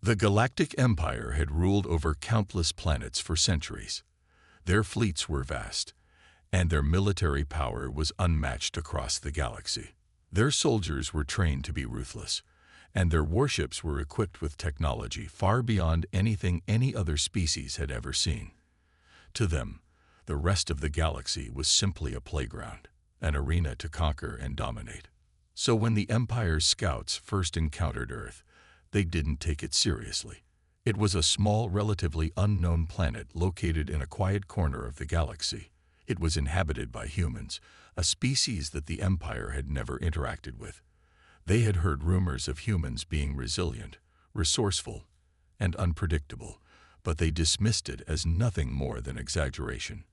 The Galactic Empire had ruled over countless planets for centuries. Their fleets were vast, and their military power was unmatched across the galaxy. Their soldiers were trained to be ruthless, and their warships were equipped with technology far beyond anything any other species had ever seen. To them, the rest of the galaxy was simply a playground, an arena to conquer and dominate. So when the Empire's scouts first encountered Earth, they didn't take it seriously. It was a small, relatively unknown planet located in a quiet corner of the galaxy. It was inhabited by humans, a species that the Empire had never interacted with. They had heard rumors of humans being resilient, resourceful, and unpredictable, but they dismissed it as nothing more than exaggeration.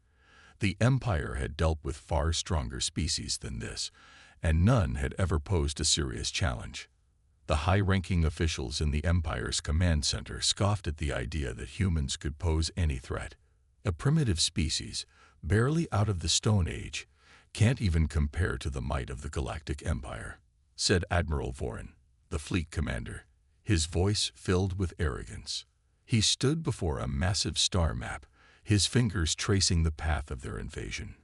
The Empire had dealt with far stronger species than this, and none had ever posed a serious challenge. The high-ranking officials in the Empire's command center scoffed at the idea that humans could pose any threat. A primitive species, barely out of the Stone Age, can't even compare to the might of the Galactic Empire, said Admiral Vorin, the fleet commander, his voice filled with arrogance. He stood before a massive star map, his fingers tracing the path of their invasion.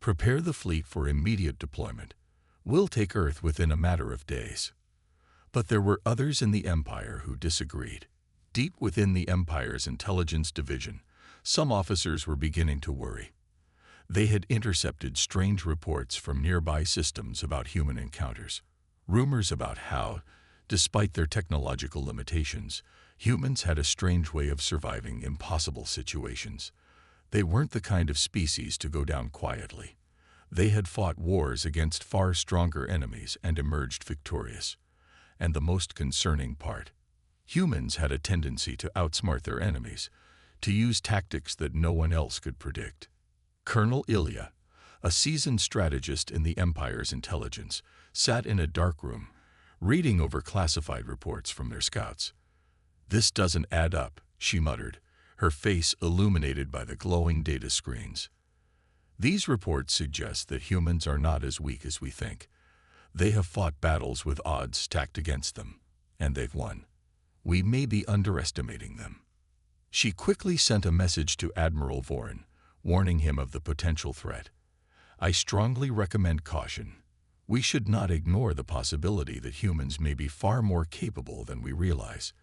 Prepare the fleet for immediate deployment. We'll take Earth within a matter of days. But there were others in the Empire who disagreed. Deep within the Empire's intelligence division, some officers were beginning to worry. They had intercepted strange reports from nearby systems about human encounters. Rumors about how, despite their technological limitations, humans had a strange way of surviving impossible situations. They weren't the kind of species to go down quietly. They had fought wars against far stronger enemies and emerged victorious. And the most concerning part, humans had a tendency to outsmart their enemies, to use tactics that no one else could predict. Colonel Ilya, a seasoned strategist in the Empire's intelligence, sat in a dark room, reading over classified reports from their scouts. "This doesn't add up," she muttered, her face illuminated by the glowing data screens. "These reports suggest that humans are not as weak as we think. They have fought battles with odds stacked against them, and they've won. We may be underestimating them." She quickly sent a message to Admiral Vorin, warning him of the potential threat. "I strongly recommend caution. We should not ignore the possibility that humans may be far more capable than we realize.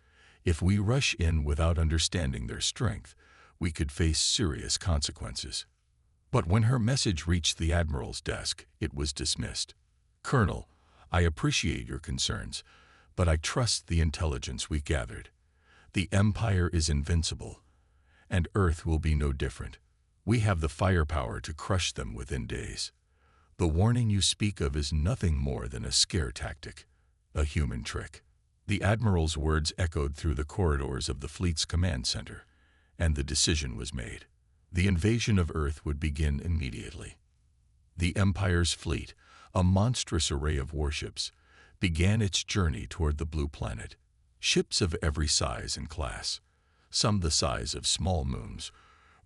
If we rush in without understanding their strength, we could face serious consequences." But when her message reached the Admiral's desk, it was dismissed. "Colonel, I appreciate your concerns, but I trust the intelligence we gathered. The Empire is invincible, and Earth will be no different. We have the firepower to crush them within days. The warning you speak of is nothing more than a scare tactic, a human trick." The Admiral's words echoed through the corridors of the fleet's command center, and the decision was made. The invasion of Earth would begin immediately. The Empire's fleet, a monstrous array of warships, began its journey toward the blue planet. Ships of every size and class, some the size of small moons,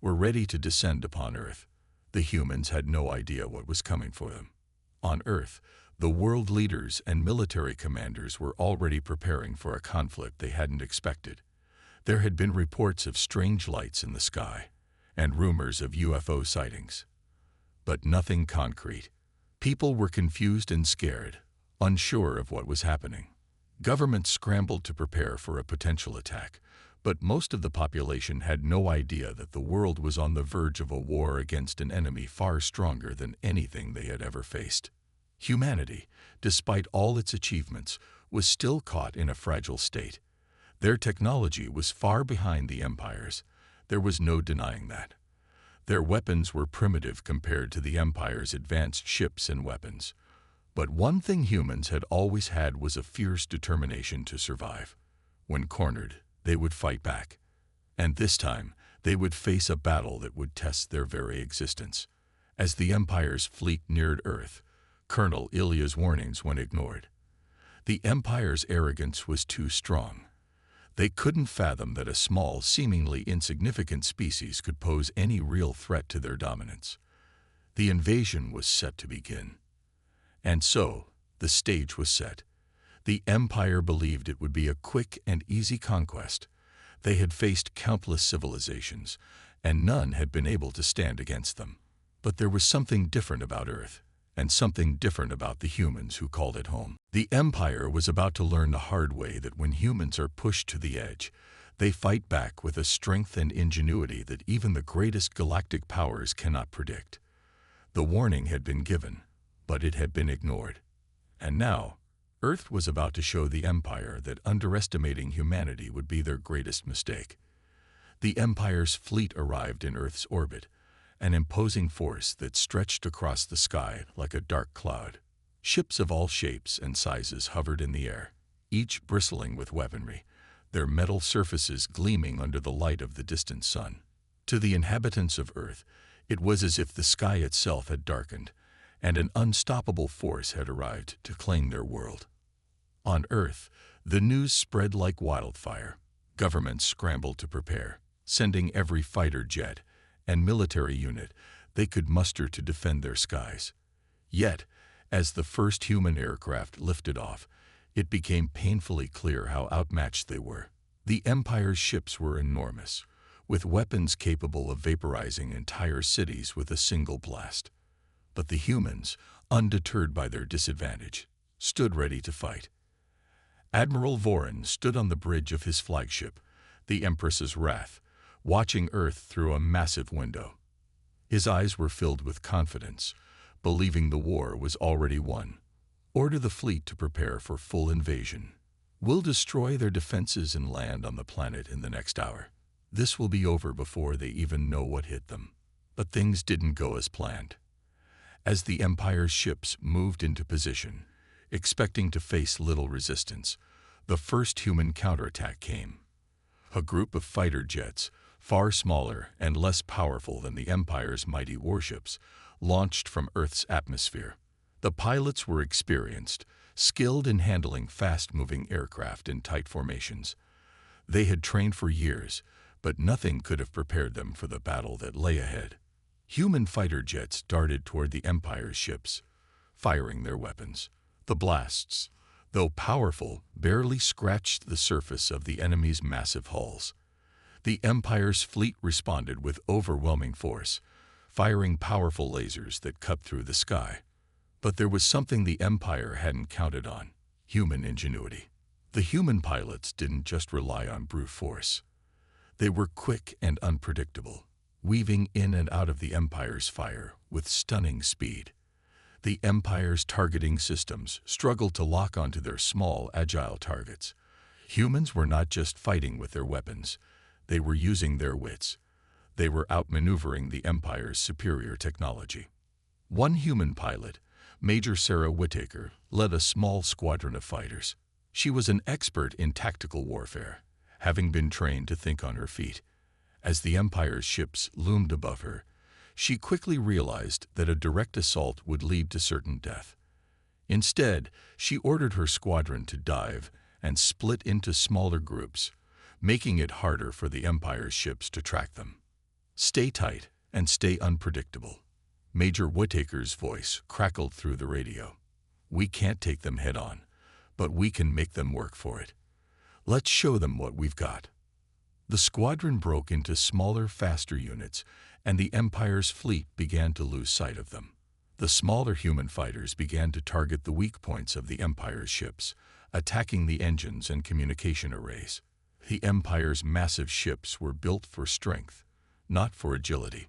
were ready to descend upon Earth. The humans had no idea what was coming for them. On Earth, the world leaders and military commanders were already preparing for a conflict they hadn't expected. There had been reports of strange lights in the sky, and rumors of UFO sightings. But nothing concrete. People were confused and scared, unsure of what was happening. Governments scrambled to prepare for a potential attack, but most of the population had no idea that the world was on the verge of a war against an enemy far stronger than anything they had ever faced. Humanity, despite all its achievements, was still caught in a fragile state. Their technology was far behind the Empire's. There was no denying that. Their weapons were primitive compared to the Empire's advanced ships and weapons. But one thing humans had always had was a fierce determination to survive. When cornered, they would fight back. And this time, they would face a battle that would test their very existence. As the Empire's fleet neared Earth, Colonel Ilya's warnings went ignored. The Empire's arrogance was too strong. They couldn't fathom that a small, seemingly insignificant species could pose any real threat to their dominance. The invasion was set to begin. And so, the stage was set. The Empire believed it would be a quick and easy conquest. They had faced countless civilizations, and none had been able to stand against them. But there was something different about Earth, and something different about the humans who called it home. The Empire was about to learn the hard way that when humans are pushed to the edge, they fight back with a strength and ingenuity that even the greatest galactic powers cannot predict. The warning had been given, but it had been ignored. And now, Earth was about to show the Empire that underestimating humanity would be their greatest mistake. The Empire's fleet arrived in Earth's orbit, an imposing force that stretched across the sky like a dark cloud. Ships of all shapes and sizes hovered in the air, each bristling with weaponry, their metal surfaces gleaming under the light of the distant sun. To the inhabitants of Earth, it was as if the sky itself had darkened, and an unstoppable force had arrived to claim their world. On Earth, the news spread like wildfire. Governments scrambled to prepare, sending every fighter jet and military unit they could muster to defend their skies. Yet, as the first human aircraft lifted off, it became painfully clear how outmatched they were. The Empire's ships were enormous, with weapons capable of vaporizing entire cities with a single blast. But the humans, undeterred by their disadvantage, stood ready to fight. Admiral Voran stood on the bridge of his flagship, the Empress's Wrath, watching Earth through a massive window. His eyes were filled with confidence, believing the war was already won. Order the fleet to prepare for full invasion. We'll destroy their defenses and land on the planet in the next hour. This will be over before they even know what hit them. But things didn't go as planned. As the Empire's ships moved into position, expecting to face little resistance, the first human counterattack came. A group of fighter jets, far smaller and less powerful than the Empire's mighty warships, launched from Earth's atmosphere. The pilots were experienced, skilled in handling fast-moving aircraft in tight formations. They had trained for years, but nothing could have prepared them for the battle that lay ahead. Human fighter jets darted toward the Empire's ships, firing their weapons. The blasts, though powerful, barely scratched the surface of the enemy's massive hulls. The Empire's fleet responded with overwhelming force, firing powerful lasers that cut through the sky. But there was something the Empire hadn't counted on: human ingenuity. The human pilots didn't just rely on brute force. They were quick and unpredictable, weaving in and out of the Empire's fire with stunning speed. The Empire's targeting systems struggled to lock onto their small, agile targets. Humans were not just fighting with their weapons. They were using their wits. They were outmaneuvering the Empire's superior technology. One human pilot, Major Sarah Whittaker, led a small squadron of fighters. She was an expert in tactical warfare, having been trained to think on her feet. As the Empire's ships loomed above her, she quickly realized that a direct assault would lead to certain death. Instead, she ordered her squadron to dive and split into smaller groups, making it harder for the Empire's ships to track them. "Stay tight and stay unpredictable." Major Whittaker's voice crackled through the radio. "We can't take them head-on, but we can make them work for it. Let's show them what we've got." The squadron broke into smaller, faster units, and the Empire's fleet began to lose sight of them. The smaller human fighters began to target the weak points of the Empire's ships, attacking the engines and communication arrays. The Empire's massive ships were built for strength, not for agility.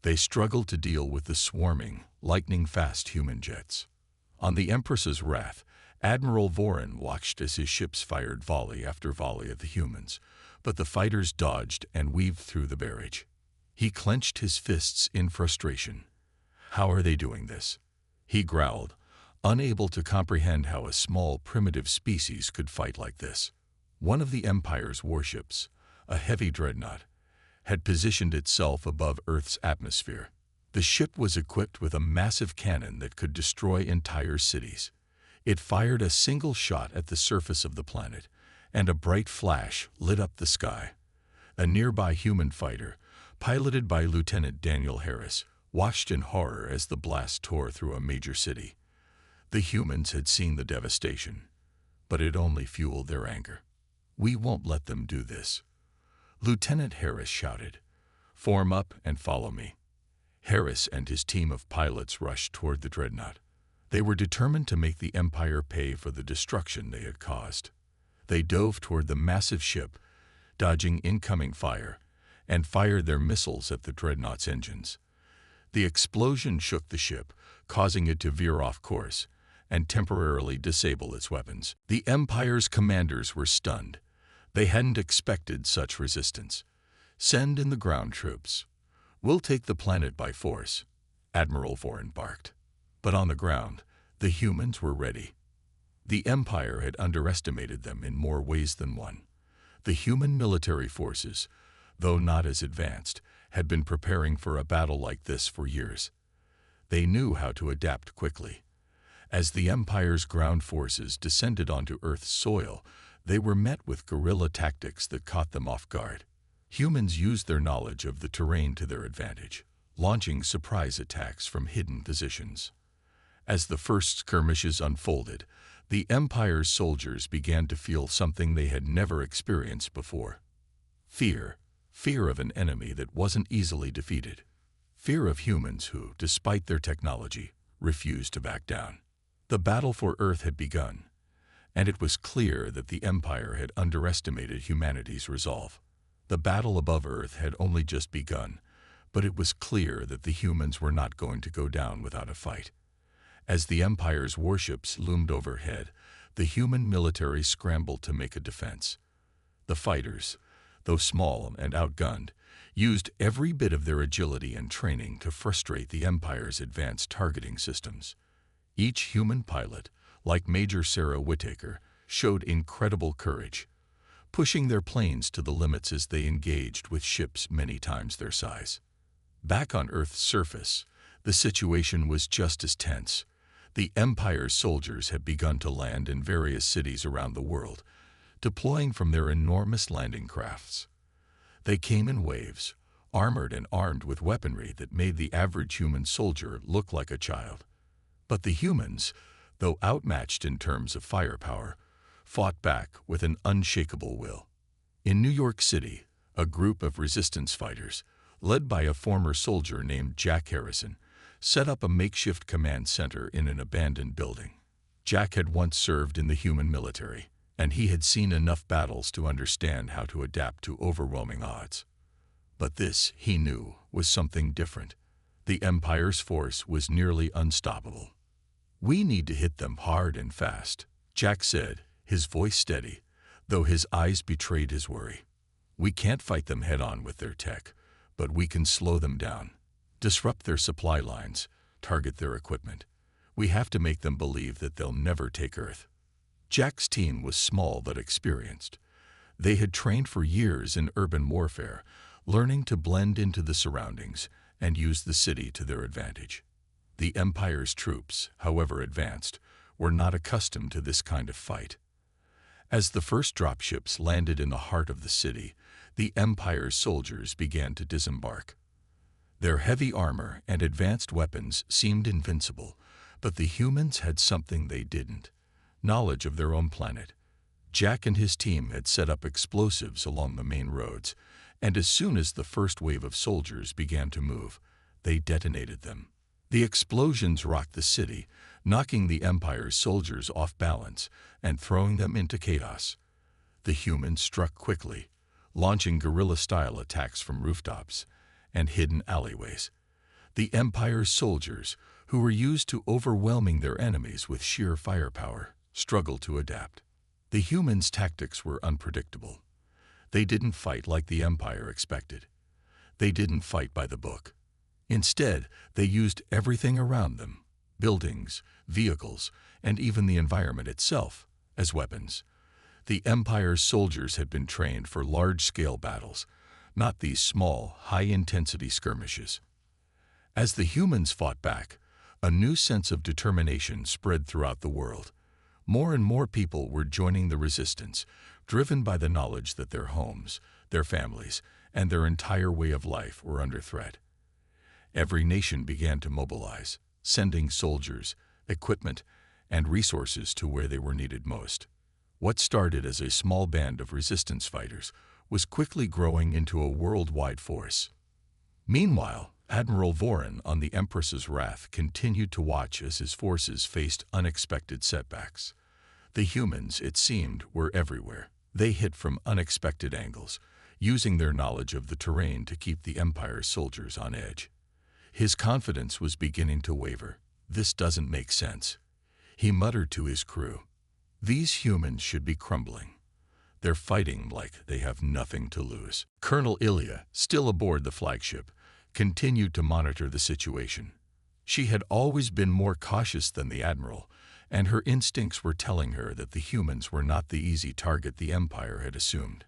They struggled to deal with the swarming, lightning-fast human jets. On the Empress's Wrath, Admiral Voran watched as his ships fired volley after volley at the humans, but the fighters dodged and weaved through the barrage. He clenched his fists in frustration. "How are they doing this?" he growled, unable to comprehend how a small, primitive species could fight like this. One of the Empire's warships, a heavy dreadnought, had positioned itself above Earth's atmosphere. The ship was equipped with a massive cannon that could destroy entire cities. It fired a single shot at the surface of the planet, and a bright flash lit up the sky. A nearby human fighter, piloted by Lieutenant Daniel Harris, watched in horror as the blast tore through a major city. The humans had seen the devastation, but it only fueled their anger. "We won't let them do this," Lieutenant Harris shouted. "Form up and follow me." Harris and his team of pilots rushed toward the dreadnought. They were determined to make the Empire pay for the destruction they had caused. They dove toward the massive ship, dodging incoming fire, and fired their missiles at the dreadnought's engines. The explosion shook the ship, causing it to veer off course and temporarily disable its weapons. The Empire's commanders were stunned. They hadn't expected such resistance. "Send in the ground troops. We'll take the planet by force," Admiral Voren barked. But on the ground, the humans were ready. The Empire had underestimated them in more ways than one. The human military forces, though not as advanced, had been preparing for a battle like this for years. They knew how to adapt quickly. As the Empire's ground forces descended onto Earth's soil, they were met with guerrilla tactics that caught them off guard. Humans used their knowledge of the terrain to their advantage, launching surprise attacks from hidden positions. As the first skirmishes unfolded, the Empire's soldiers began to feel something they had never experienced before. Fear. Fear of an enemy that wasn't easily defeated. Fear of humans who, despite their technology, refused to back down. The battle for Earth had begun, and it was clear that the Empire had underestimated humanity's resolve. The battle above Earth had only just begun, but it was clear that the humans were not going to go down without a fight. As the Empire's warships loomed overhead, the human military scrambled to make a defense. The fighters, though small and outgunned, used every bit of their agility and training to frustrate the Empire's advanced targeting systems. Each human pilot, like Major Sarah Whittaker, showed incredible courage, pushing their planes to the limits as they engaged with ships many times their size. Back on Earth's surface, the situation was just as tense. The Empire's soldiers had begun to land in various cities around the world, deploying from their enormous landing crafts. They came in waves, armored and armed with weaponry that made the average human soldier look like a child. But the humans, though outmatched in terms of firepower, fought back with an unshakable will. In New York City, a group of resistance fighters, led by a former soldier named Jack Harrison, set up a makeshift command center in an abandoned building. Jack had once served in the human military, and he had seen enough battles to understand how to adapt to overwhelming odds. But this, he knew, was something different. The Empire's force was nearly unstoppable. "We need to hit them hard and fast," Jack said, his voice steady, though his eyes betrayed his worry. "We can't fight them head-on with their tech, but we can slow them down, disrupt their supply lines, target their equipment. We have to make them believe that they'll never take Earth." Jack's team was small but experienced. They had trained for years in urban warfare, learning to blend into the surroundings and use the city to their advantage. The Empire's troops, however advanced, were not accustomed to this kind of fight. As the first dropships landed in the heart of the city, the Empire's soldiers began to disembark. Their heavy armor and advanced weapons seemed invincible, but the humans had something they didn't: knowledge of their own planet. Jack and his team had set up explosives along the main roads, and as soon as the first wave of soldiers began to move, they detonated them. The explosions rocked the city, knocking the Empire's soldiers off balance and throwing them into chaos. The humans struck quickly, launching guerrilla-style attacks from rooftops and hidden alleyways. The Empire's soldiers, who were used to overwhelming their enemies with sheer firepower, struggled to adapt. The humans' tactics were unpredictable. They didn't fight like the Empire expected. They didn't fight by the book. Instead, they used everything around them, buildings, vehicles, and even the environment itself, as weapons. The Empire's soldiers had been trained for large-scale battles, not these small, high-intensity skirmishes. As the humans fought back, a new sense of determination spread throughout the world. More and more people were joining the resistance, driven by the knowledge that their homes, their families, and their entire way of life were under threat. Every nation began to mobilize, sending soldiers, equipment, and resources to where they were needed most. What started as a small band of resistance fighters was quickly growing into a worldwide force. Meanwhile, Admiral Voron on the Empress's Wrath continued to watch as his forces faced unexpected setbacks. The humans, it seemed, were everywhere. They hit from unexpected angles, using their knowledge of the terrain to keep the Empire's soldiers on edge. His confidence was beginning to waver. "This doesn't make sense," he muttered to his crew. "These humans should be crumbling. They're fighting like they have nothing to lose." Colonel Ilya, still aboard the flagship, continued to monitor the situation. She had always been more cautious than the Admiral, and her instincts were telling her that the humans were not the easy target the Empire had assumed.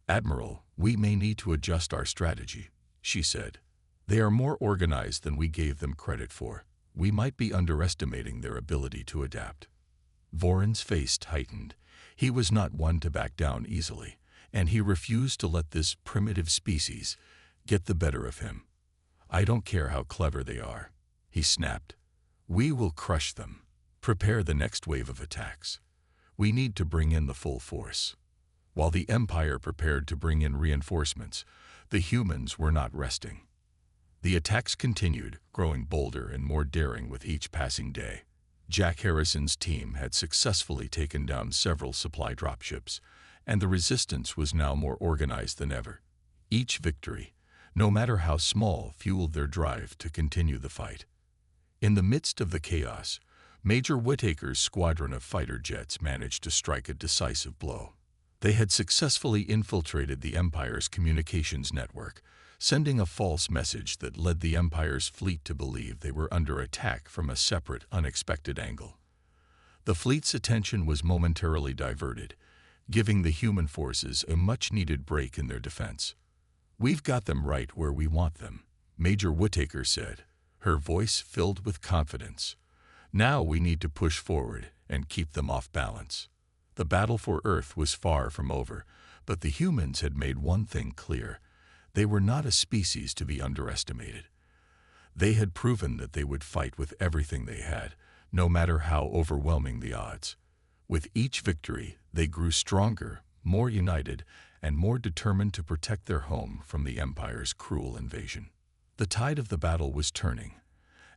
"Admiral, we may need to adjust our strategy," she said. "They are more organized than we gave them credit for. We might be underestimating their ability to adapt." Voron's face tightened. He was not one to back down easily, and he refused to let this primitive species get the better of him. "I don't care how clever they are," he snapped. "We will crush them. Prepare the next wave of attacks. We need to bring in the full force." While the Empire prepared to bring in reinforcements, the humans were not resting. The attacks continued, growing bolder and more daring with each passing day. Jack Harrison's team had successfully taken down several supply dropships, and the resistance was now more organized than ever. Each victory, no matter how small, fueled their drive to continue the fight. In the midst of the chaos, Major Whittaker's squadron of fighter jets managed to strike a decisive blow. They had successfully infiltrated the Empire's communications network, sending a false message that led the Empire's fleet to believe they were under attack from a separate, unexpected angle. The fleet's attention was momentarily diverted, giving the human forces a much-needed break in their defense. "We've got them right where we want them," Major Whittaker said, her voice filled with confidence. "Now we need to push forward and keep them off balance." The battle for Earth was far from over, but the humans had made one thing clear. They were not a species to be underestimated. They had proven that they would fight with everything they had, no matter how overwhelming the odds. With each victory, they grew stronger, more united, and more determined to protect their home from the Empire's cruel invasion. The tide of the battle was turning,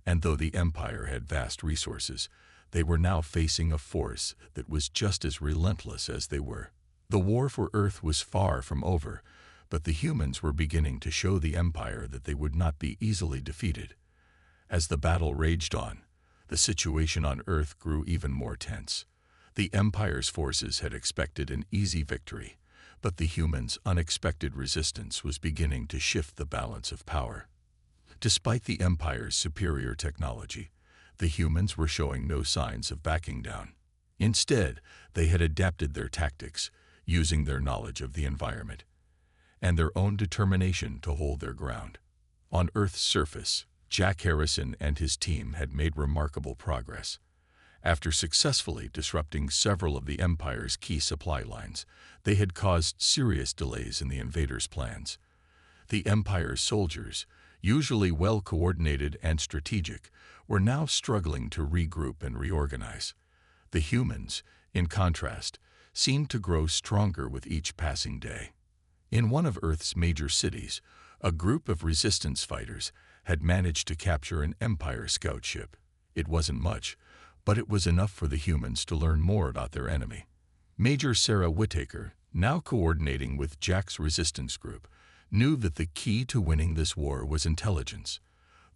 and though the Empire had vast resources, they were now facing a force that was just as relentless as they were. The war for Earth was far from over, but the humans were beginning to show the Empire that they would not be easily defeated. As the battle raged on, the situation on Earth grew even more tense. The Empire's forces had expected an easy victory, but the humans' unexpected resistance was beginning to shift the balance of power. Despite the Empire's superior technology, the humans were showing no signs of backing down. Instead, they had adapted their tactics, using their knowledge of the environment and their own determination to hold their ground. On Earth's surface, Jack Harrison and his team had made remarkable progress. After successfully disrupting several of the Empire's key supply lines, they had caused serious delays in the invaders' plans. The Empire's soldiers, usually well-coordinated and strategic, were now struggling to regroup and reorganize. The humans, in contrast, seemed to grow stronger with each passing day. In one of Earth's major cities, a group of resistance fighters had managed to capture an Empire scout ship. It wasn't much, but it was enough for the humans to learn more about their enemy. Major Sarah Whittaker, now coordinating with Jack's resistance group, knew that the key to winning this war was intelligence.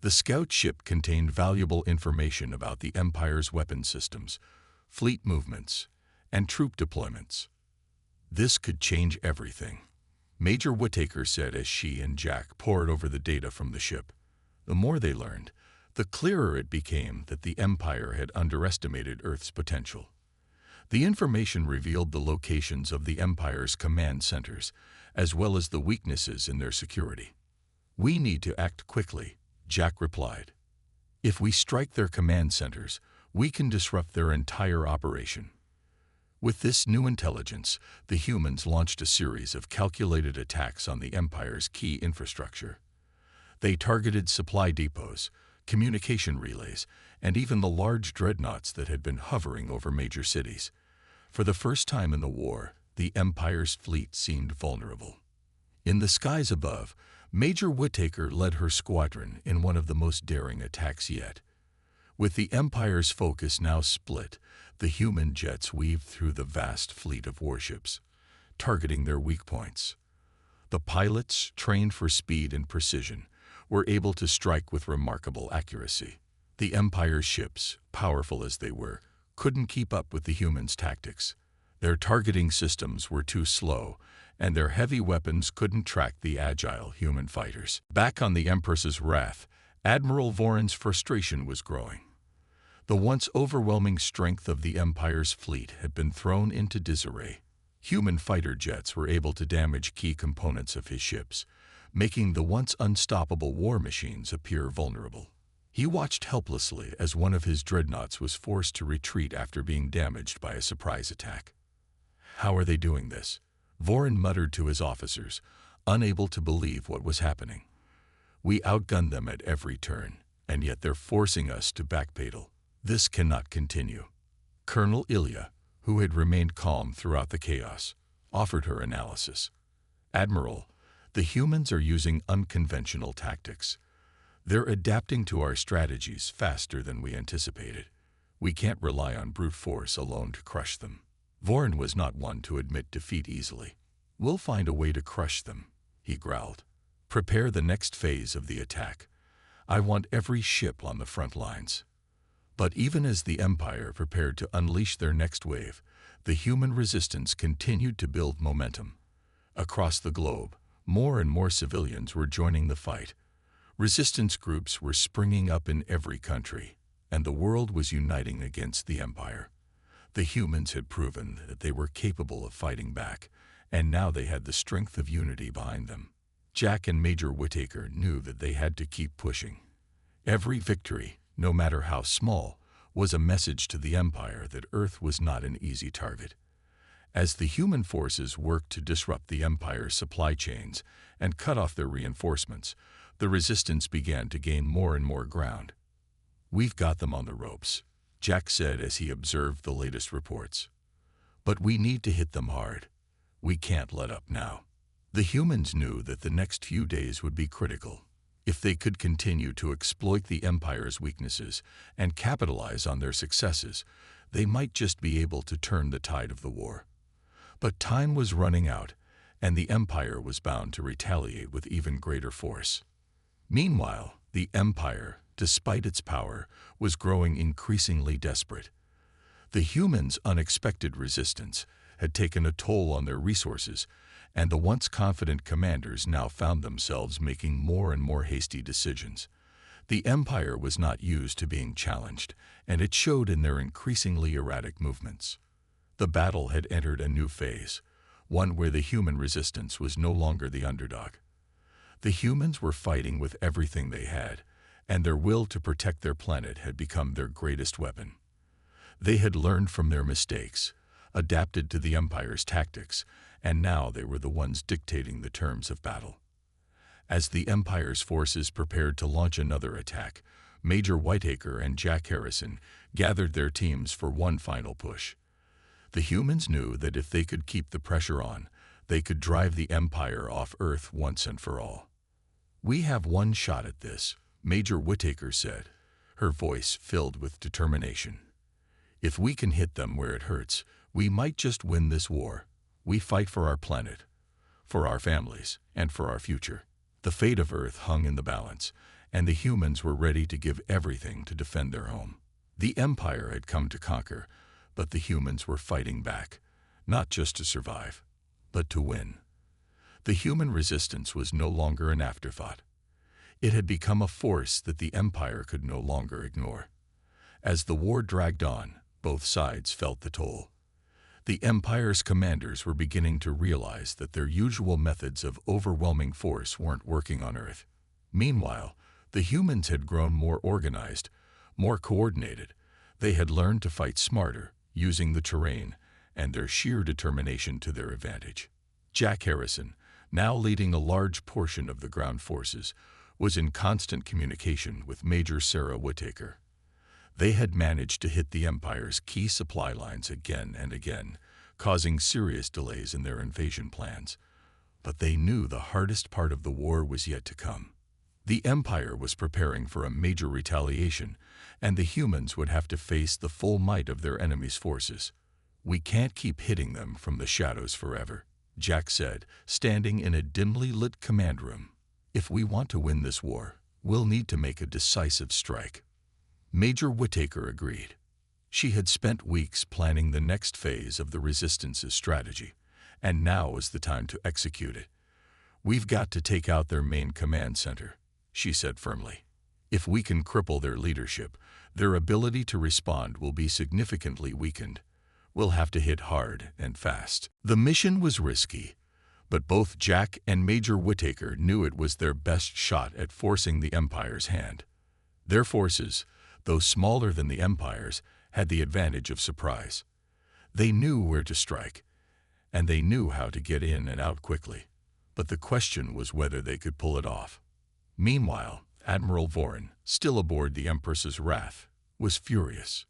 The scout ship contained valuable information about the Empire's weapon systems, fleet movements, and troop deployments. This could change everything, Major Whittaker said as she and Jack pored over the data from the ship. The more they learned, the clearer it became that the Empire had underestimated Earth's potential. The information revealed the locations of the Empire's command centers, as well as the weaknesses in their security. "We need to act quickly," Jack replied. "If we strike their command centers, we can disrupt their entire operation." With this new intelligence, the humans launched a series of calculated attacks on the Empire's key infrastructure. They targeted supply depots, communication relays, and even the large dreadnoughts that had been hovering over major cities. For the first time in the war, the Empire's fleet seemed vulnerable. In the skies above, Major Whittaker led her squadron in one of the most daring attacks yet. With the Empire's focus now split, the human jets weaved through the vast fleet of warships, targeting their weak points. The pilots, trained for speed and precision, were able to strike with remarkable accuracy. The Empire's ships, powerful as they were, couldn't keep up with the humans' tactics. Their targeting systems were too slow, and their heavy weapons couldn't track the agile human fighters. Back on the Empress's wrath, Admiral Voron's frustration was growing. The once overwhelming strength of the Empire's fleet had been thrown into disarray. Human fighter jets were able to damage key components of his ships, making the once unstoppable war machines appear vulnerable. He watched helplessly as one of his dreadnoughts was forced to retreat after being damaged by a surprise attack. "How are they doing this?" Voron muttered to his officers, unable to believe what was happening. "We outgunned them at every turn, and yet they're forcing us to backpedal. This cannot continue." Colonel Ilya, who had remained calm throughout the chaos, offered her analysis. "Admiral, the humans are using unconventional tactics. They're adapting to our strategies faster than we anticipated. We can't rely on brute force alone to crush them." Voron was not one to admit defeat easily. "We'll find a way to crush them," he growled. "Prepare the next phase of the attack. I want every ship on the front lines." But even as the Empire prepared to unleash their next wave, the human resistance continued to build momentum. Across the globe, more and more civilians were joining the fight. Resistance groups were springing up in every country, and the world was uniting against the Empire. The humans had proven that they were capable of fighting back, and now they had the strength of unity behind them. Jack and Major Whittaker knew that they had to keep pushing. Every victory, no matter how small, was a message to the Empire that Earth was not an easy target. As the human forces worked to disrupt the Empire's supply chains and cut off their reinforcements, the resistance began to gain more and more ground. "We've got them on the ropes," Jack said as he observed the latest reports. "But we need to hit them hard. We can't let up now." The humans knew that the next few days would be critical. If they could continue to exploit the Empire's weaknesses and capitalize on their successes, they might just be able to turn the tide of the war. But time was running out, and the Empire was bound to retaliate with even greater force. Meanwhile, the Empire, despite its power, was growing increasingly desperate. The humans' unexpected resistance had taken a toll on their resources, and the once confident commanders now found themselves making more and more hasty decisions. The Empire was not used to being challenged, and it showed in their increasingly erratic movements. The battle had entered a new phase, one where the human resistance was no longer the underdog. The humans were fighting with everything they had, and their will to protect their planet had become their greatest weapon. They had learned from their mistakes, adapted to the Empire's tactics, and now they were the ones dictating the terms of battle. As the Empire's forces prepared to launch another attack, Major Whittaker and Jack Harrison gathered their teams for one final push. The humans knew that if they could keep the pressure on, they could drive the Empire off Earth once and for all. "We have one shot at this," Major Whittaker said, her voice filled with determination. "If we can hit them where it hurts, we might just win this war. We fight for our planet, for our families, and for our future." The fate of Earth hung in the balance, and the humans were ready to give everything to defend their home. The Empire had come to conquer, but the humans were fighting back, not just to survive, but to win. The human resistance was no longer an afterthought. It had become a force that the Empire could no longer ignore. As the war dragged on, both sides felt the toll. The Empire's commanders were beginning to realize that their usual methods of overwhelming force weren't working on Earth. Meanwhile, the humans had grown more organized, more coordinated. They had learned to fight smarter, using the terrain and their sheer determination to their advantage. Jack Harrison, now leading a large portion of the ground forces, was in constant communication with Major Sarah Whittaker. They had managed to hit the Empire's key supply lines again and again, causing serious delays in their invasion plans. But they knew the hardest part of the war was yet to come. The Empire was preparing for a major retaliation, and the humans would have to face the full might of their enemy's forces. "We can't keep hitting them from the shadows forever," Jack said, standing in a dimly lit command room. "If we want to win this war, we'll need to make a decisive strike." Major Whittaker agreed. She had spent weeks planning the next phase of the Resistance's strategy, and now was the time to execute it. "We've got to take out their main command center," she said firmly. "If we can cripple their leadership, their ability to respond will be significantly weakened. We'll have to hit hard and fast." The mission was risky, but both Jack and Major Whittaker knew it was their best shot at forcing the Empire's hand. Their forces, though smaller than the Empire's, had the advantage of surprise. They knew where to strike, and they knew how to get in and out quickly. But the question was whether they could pull it off. Meanwhile, Admiral Voren, still aboard the Empress's Wrath, was furious.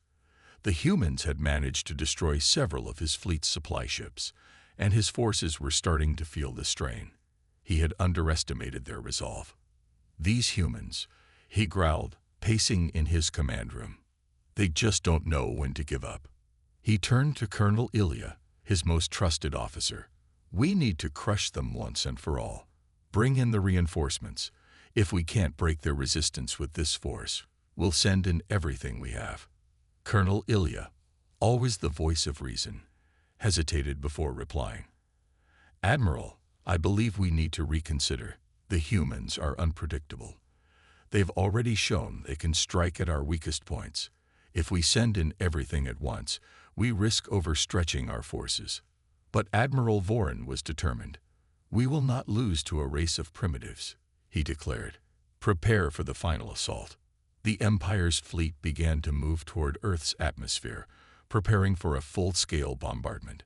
The humans had managed to destroy several of his fleet's supply ships, and his forces were starting to feel the strain. He had underestimated their resolve. "These humans," he growled, pacing in his command room. "They just don't know when to give up." He turned to Colonel Ilya, his most trusted officer. "We need to crush them once and for all. Bring in the reinforcements. If we can't break their resistance with this force, we'll send in everything we have." Colonel Ilya, always the voice of reason, hesitated before replying. "Admiral, I believe we need to reconsider. The humans are unpredictable. They've already shown they can strike at our weakest points. If we send in everything at once, we risk overstretching our forces." But Admiral Voren was determined. "We will not lose to a race of primitives," he declared. "Prepare for the final assault." The Empire's fleet began to move toward Earth's atmosphere, preparing for a full-scale bombardment.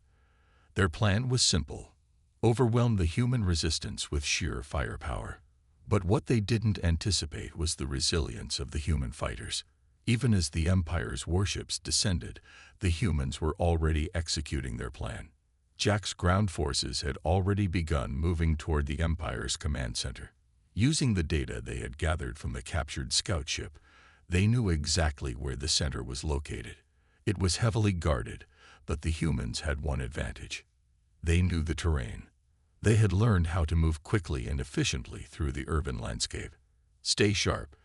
Their plan was simple: overwhelm the human resistance with sheer firepower. But what they didn't anticipate was the resilience of the human fighters. Even as the Empire's warships descended, the humans were already executing their plan. Jack's ground forces had already begun moving toward the Empire's command center. Using the data they had gathered from the captured scout ship, they knew exactly where the center was located. It was heavily guarded, but the humans had one advantage. They knew the terrain. They had learned how to move quickly and efficiently through the urban landscape. "Stay sharp,"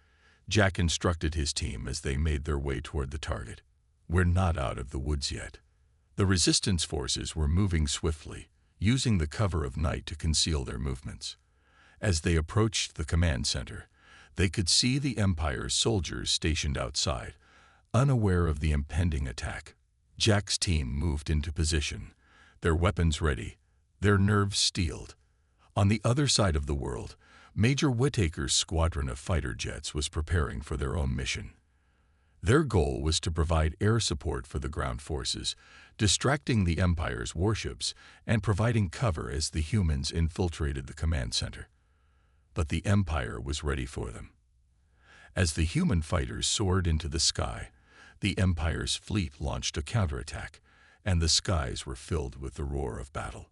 Jack instructed his team as they made their way toward the target. "We're not out of the woods yet." The resistance forces were moving swiftly, using the cover of night to conceal their movements. As they approached the command center, they could see the Empire's soldiers stationed outside, unaware of the impending attack. Jack's team moved into position, their weapons ready, their nerves steeled. On the other side of the world, Major Whittaker's squadron of fighter jets was preparing for their own mission. Their goal was to provide air support for the ground forces, distracting the Empire's warships and providing cover as the humans infiltrated the command center. But the Empire was ready for them. As the human fighters soared into the sky, the Empire's fleet launched a counterattack, and the skies were filled with the roar of battle.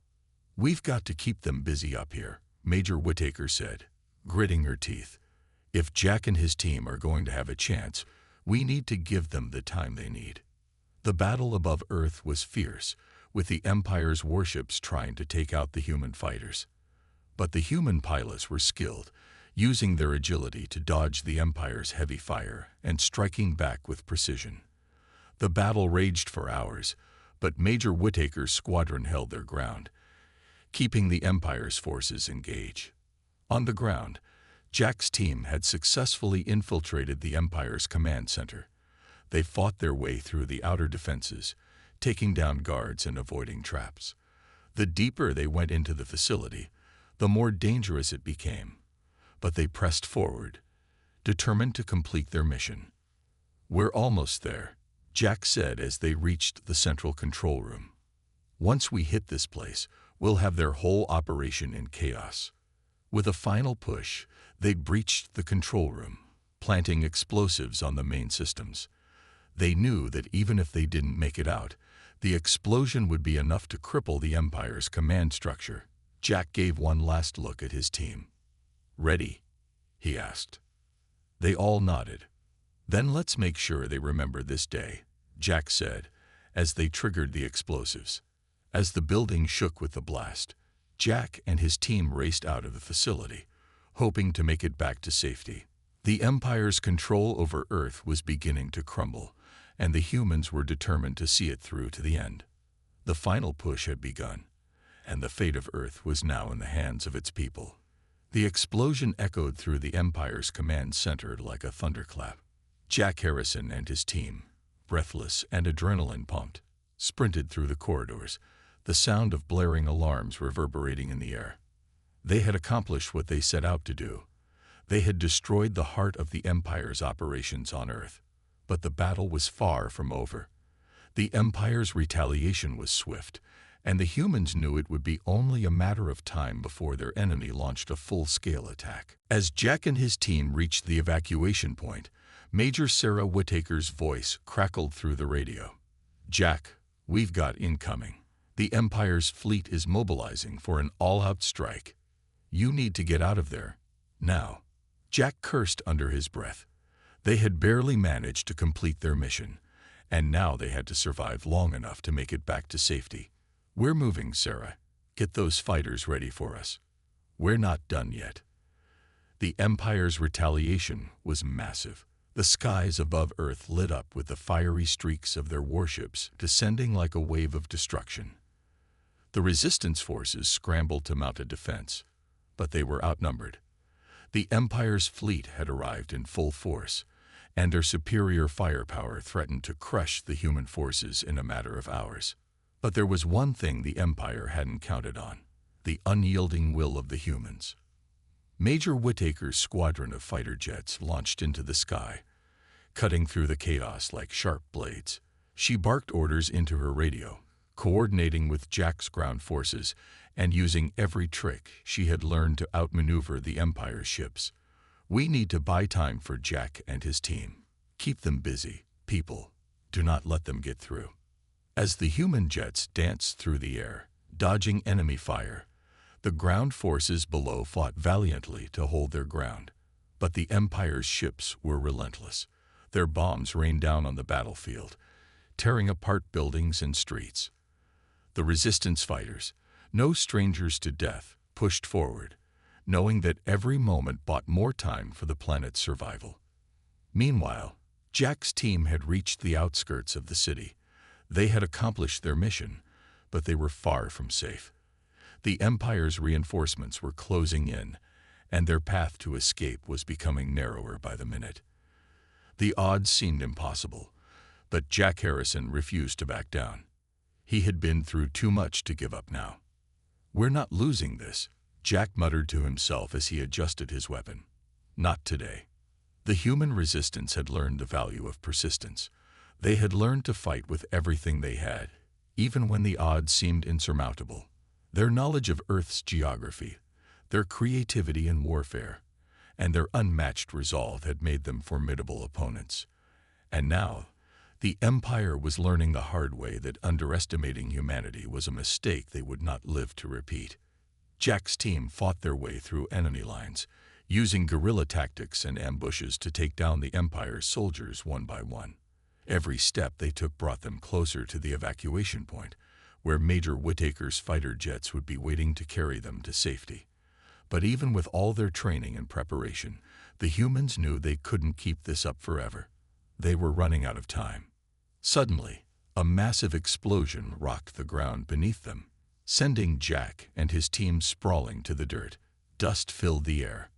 "We've got to keep them busy up here," Major Whittaker said, gritting her teeth. "If Jack and his team are going to have a chance, we need to give them the time they need." The battle above Earth was fierce, with the Empire's warships trying to take out the human fighters. But the human pilots were skilled, using their agility to dodge the Empire's heavy fire and striking back with precision. The battle raged for hours, but Major Whittaker's squadron held their ground, keeping the Empire's forces engaged. On the ground, Jack's team had successfully infiltrated the Empire's command center. They fought their way through the outer defenses, taking down guards and avoiding traps. The deeper they went into the facility, the more dangerous it became. But they pressed forward, determined to complete their mission. "We're almost there," Jack said as they reached the central control room. "Once we hit this place, we'll have their whole operation in chaos." With a final push, they breached the control room, planting explosives on the main systems. They knew that even if they didn't make it out, the explosion would be enough to cripple the Empire's command structure. Jack gave one last look at his team. "Ready?" he asked. They all nodded. "Then let's make sure they remember this day," Jack said, as they triggered the explosives. As the building shook with the blast, Jack and his team raced out of the facility, hoping to make it back to safety. The Empire's control over Earth was beginning to crumble, and the humans were determined to see it through to the end. The final push had begun, and the fate of Earth was now in the hands of its people. The explosion echoed through the Empire's command center like a thunderclap. Jack Harrison and his team, breathless and adrenaline-pumped, sprinted through the corridors, the sound of blaring alarms reverberating in the air. They had accomplished what they set out to do. They had destroyed the heart of the Empire's operations on Earth. But the battle was far from over. The Empire's retaliation was swift, and the humans knew it would be only a matter of time before their enemy launched a full-scale attack. As Jack and his team reached the evacuation point, Major Sarah Whittaker's voice crackled through the radio. "Jack, we've got incoming. The Empire's fleet is mobilizing for an all-out strike. You need to get out of there, now." Jack cursed under his breath. They had barely managed to complete their mission, and now they had to survive long enough to make it back to safety. "We're moving, Sarah. Get those fighters ready for us. We're not done yet." The Empire's retaliation was massive. The skies above Earth lit up with the fiery streaks of their warships descending like a wave of destruction. The resistance forces scrambled to mount a defense, but they were outnumbered. The Empire's fleet had arrived in full force, and their superior firepower threatened to crush the human forces in a matter of hours. But there was one thing the Empire hadn't counted on: the unyielding will of the humans. Major Whittaker's squadron of fighter jets launched into the sky, cutting through the chaos like sharp blades. She barked orders into her radio, coordinating with Jack's ground forces and using every trick she had learned to outmaneuver the Empire's ships. "We need to buy time for Jack and his team. Keep them busy, people. Do not let them get through." As the human jets danced through the air, dodging enemy fire, the ground forces below fought valiantly to hold their ground. But the Empire's ships were relentless. Their bombs rained down on the battlefield, tearing apart buildings and streets. The resistance fighters, no strangers to death, pushed forward, knowing that every moment bought more time for the planet's survival. Meanwhile, Jack's team had reached the outskirts of the city. They had accomplished their mission, but they were far from safe. The Empire's reinforcements were closing in, and their path to escape was becoming narrower by the minute. The odds seemed impossible, but Jack Harrison refused to back down. He had been through too much to give up now. "We're not losing this," Jack muttered to himself as he adjusted his weapon. "Not today." The human resistance had learned the value of persistence. They had learned to fight with everything they had, even when the odds seemed insurmountable. Their knowledge of Earth's geography, their creativity in warfare, and their unmatched resolve had made them formidable opponents. And now, the Empire was learning the hard way that underestimating humanity was a mistake they would not live to repeat. Jack's team fought their way through enemy lines, using guerrilla tactics and ambushes to take down the Empire's soldiers one by one. Every step they took brought them closer to the evacuation point, where Major Whittaker's fighter jets would be waiting to carry them to safety. But even with all their training and preparation, the humans knew they couldn't keep this up forever. They were running out of time. Suddenly, a massive explosion rocked the ground beneath them, sending Jack and his team sprawling to the dirt. Dust filled the air,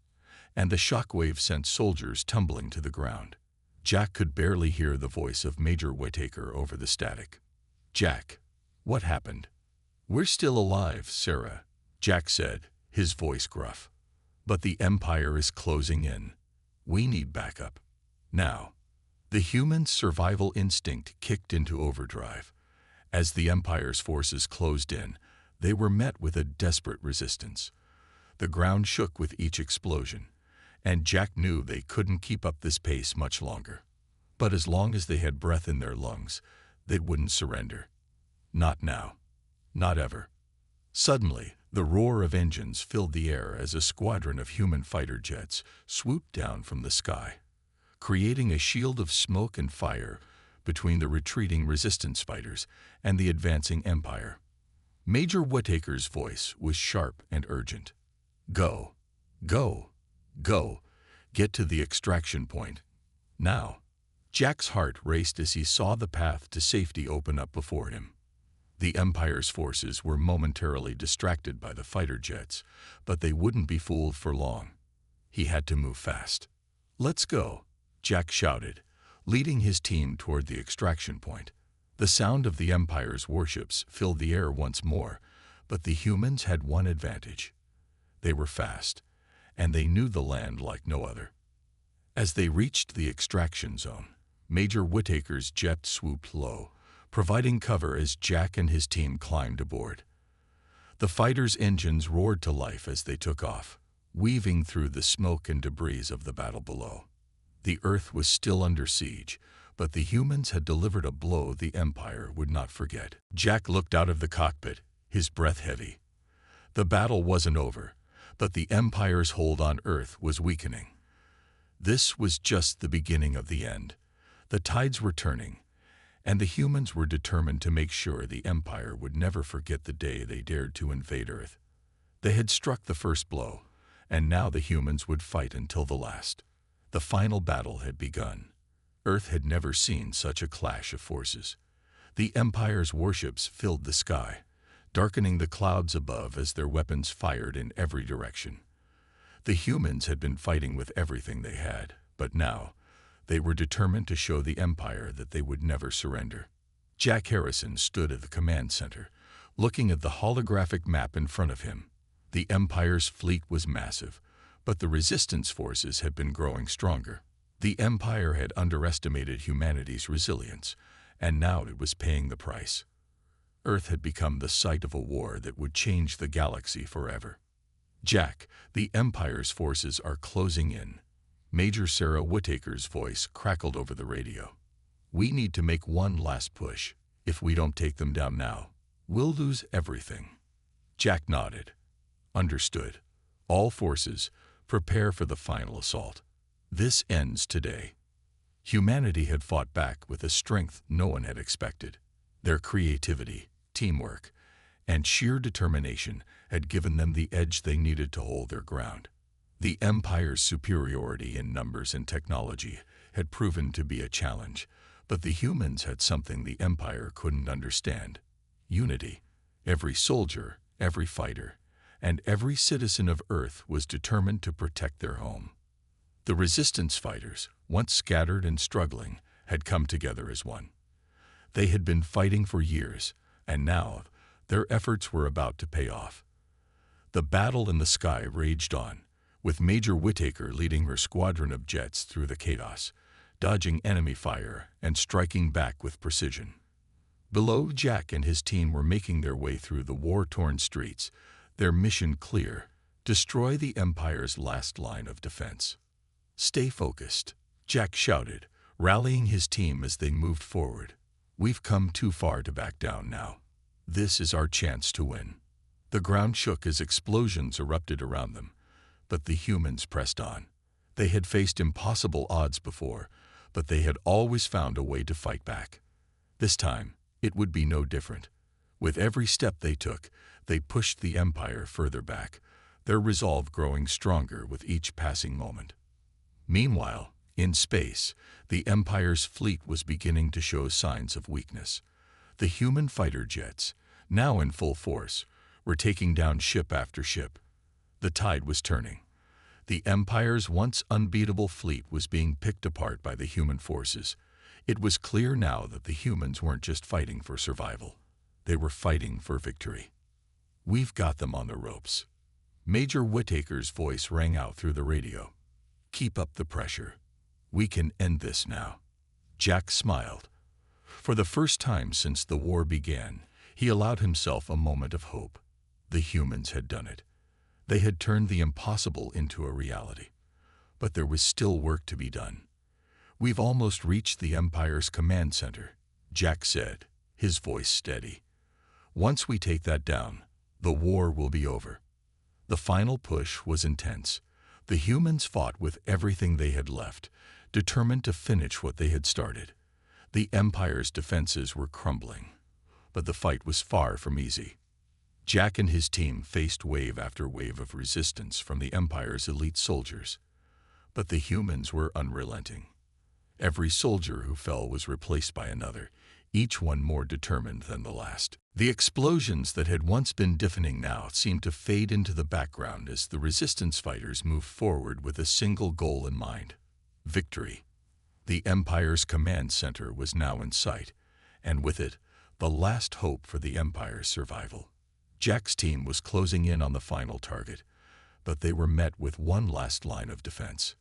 and the shockwave sent soldiers tumbling to the ground. Jack could barely hear the voice of Major Whittaker over the static. "Jack, what happened?" "We're still alive, Sarah," Jack said, his voice gruff. "But the Empire is closing in. We need backup. Now." The human survival instinct kicked into overdrive. As the Empire's forces closed in, they were met with a desperate resistance. The ground shook with each explosion, and Jack knew they couldn't keep up this pace much longer. But as long as they had breath in their lungs, they wouldn't surrender. Not now. Not ever. Suddenly, the roar of engines filled the air as a squadron of human fighter jets swooped down from the sky, creating a shield of smoke and fire between the retreating resistance fighters and the advancing Empire. Major Whittaker's voice was sharp and urgent. Go, go, go, get to the extraction point. Now. Jack's heart raced as he saw the path to safety open up before him. The Empire's forces were momentarily distracted by the fighter jets, but they wouldn't be fooled for long. He had to move fast. Let's go, Jack shouted, leading his team toward the extraction point. The sound of the Empire's warships filled the air once more, but the humans had one advantage. They were fast, and they knew the land like no other. As they reached the extraction zone, Major Whittaker's jet swooped low, providing cover as Jack and his team climbed aboard. The fighters' engines roared to life as they took off, weaving through the smoke and debris of the battle below. The Earth was still under siege, but the humans had delivered a blow the Empire would not forget. Jack looked out of the cockpit, his breath heavy. The battle wasn't over, but the Empire's hold on Earth was weakening. This was just the beginning of the end. The tides were turning, and the humans were determined to make sure the Empire would never forget the day they dared to invade Earth. They had struck the first blow, and now the humans would fight until the last. The final battle had begun. Earth had never seen such a clash of forces. The Empire's warships filled the sky, darkening the clouds above as their weapons fired in every direction. The humans had been fighting with everything they had, but now, they were determined to show the Empire that they would never surrender. Jack Harrison stood at the command center, looking at the holographic map in front of him. The Empire's fleet was massive, but the resistance forces had been growing stronger. The Empire had underestimated humanity's resilience, and now it was paying the price. Earth had become the site of a war that would change the galaxy forever. Jack, the Empire's forces are closing in. Major Sarah Whittaker's voice crackled over the radio. We need to make one last push. If we don't take them down now, we'll lose everything. Jack nodded. Understood. All forces, prepare for the final assault. This ends today. Humanity had fought back with a strength no one had expected. Their creativity, teamwork, and sheer determination had given them the edge they needed to hold their ground. The Empire's superiority in numbers and technology had proven to be a challenge, but the humans had something the Empire couldn't understand: unity. Every soldier, every fighter, and every citizen of Earth was determined to protect their home. The resistance fighters, once scattered and struggling, had come together as one. They had been fighting for years, and now their efforts were about to pay off. The battle in the sky raged on, with Major Whittaker leading her squadron of jets through the chaos, dodging enemy fire and striking back with precision. Below, Jack and his team were making their way through the war-torn streets, their mission clear: destroy the Empire's last line of defense. Stay focused, Jack shouted, rallying his team as they moved forward. We've come too far to back down now. This is our chance to win. The ground shook as explosions erupted around them, but the humans pressed on. They had faced impossible odds before, but they had always found a way to fight back. This time, it would be no different. With every step they took, they pushed the Empire further back, their resolve growing stronger with each passing moment. Meanwhile, in space, the Empire's fleet was beginning to show signs of weakness. The human fighter jets, now in full force, were taking down ship after ship. The tide was turning. The Empire's once unbeatable fleet was being picked apart by the human forces. It was clear now that the humans weren't just fighting for survival. They were fighting for victory. We've got them on the ropes. Major Whittaker's voice rang out through the radio. Keep up the pressure. We can end this now. Jack smiled. For the first time since the war began, he allowed himself a moment of hope. The humans had done it. They had turned the impossible into a reality. But there was still work to be done. "We've almost reached the Empire's command center," Jack said, his voice steady. "Once we take that down, the war will be over." The final push was intense. The humans fought with everything they had left, determined to finish what they had started. The Empire's defenses were crumbling, but the fight was far from easy. Jack and his team faced wave after wave of resistance from the Empire's elite soldiers, but the humans were unrelenting. Every soldier who fell was replaced by another, each one more determined than the last. The explosions that had once been deafening now seemed to fade into the background as the resistance fighters moved forward with a single goal in mind: victory. The Empire's command center was now in sight, and with it, the last hope for the Empire's survival. Jack's team was closing in on the final target, but they were met with one last line of defense.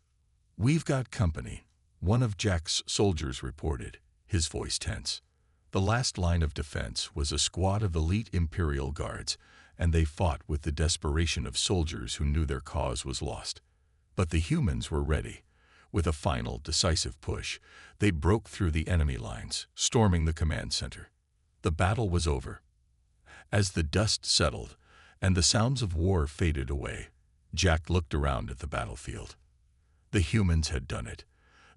"We've got company," one of Jack's soldiers reported, his voice tense. The last line of defense was a squad of elite Imperial guards, and they fought with the desperation of soldiers who knew their cause was lost. But the humans were ready. With a final, decisive push, they broke through the enemy lines, storming the command center. The battle was over. As the dust settled and the sounds of war faded away, Jack looked around at the battlefield. The humans had done it.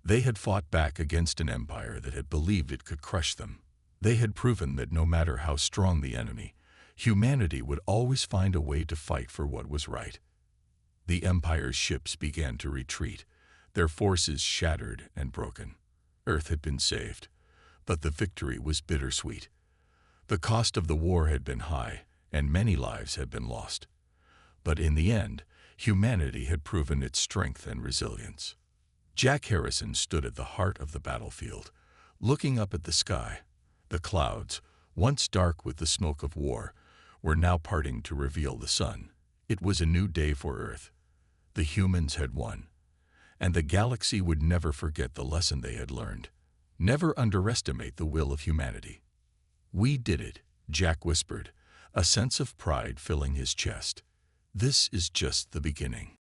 They had fought back against an empire that had believed it could crush them. They had proven that no matter how strong the enemy, humanity would always find a way to fight for what was right. The Empire's ships began to retreat, their forces shattered and broken. Earth had been saved, but the victory was bittersweet. The cost of the war had been high, and many lives had been lost. But in the end, humanity had proven its strength and resilience. Jack Harrison stood at the heart of the battlefield, looking up at the sky. The clouds, once dark with the smoke of war, were now parting to reveal the sun. It was a new day for Earth. The humans had won, and the galaxy would never forget the lesson they had learned. Never underestimate the will of humanity. "We did it," Jack whispered, a sense of pride filling his chest. "This is just the beginning."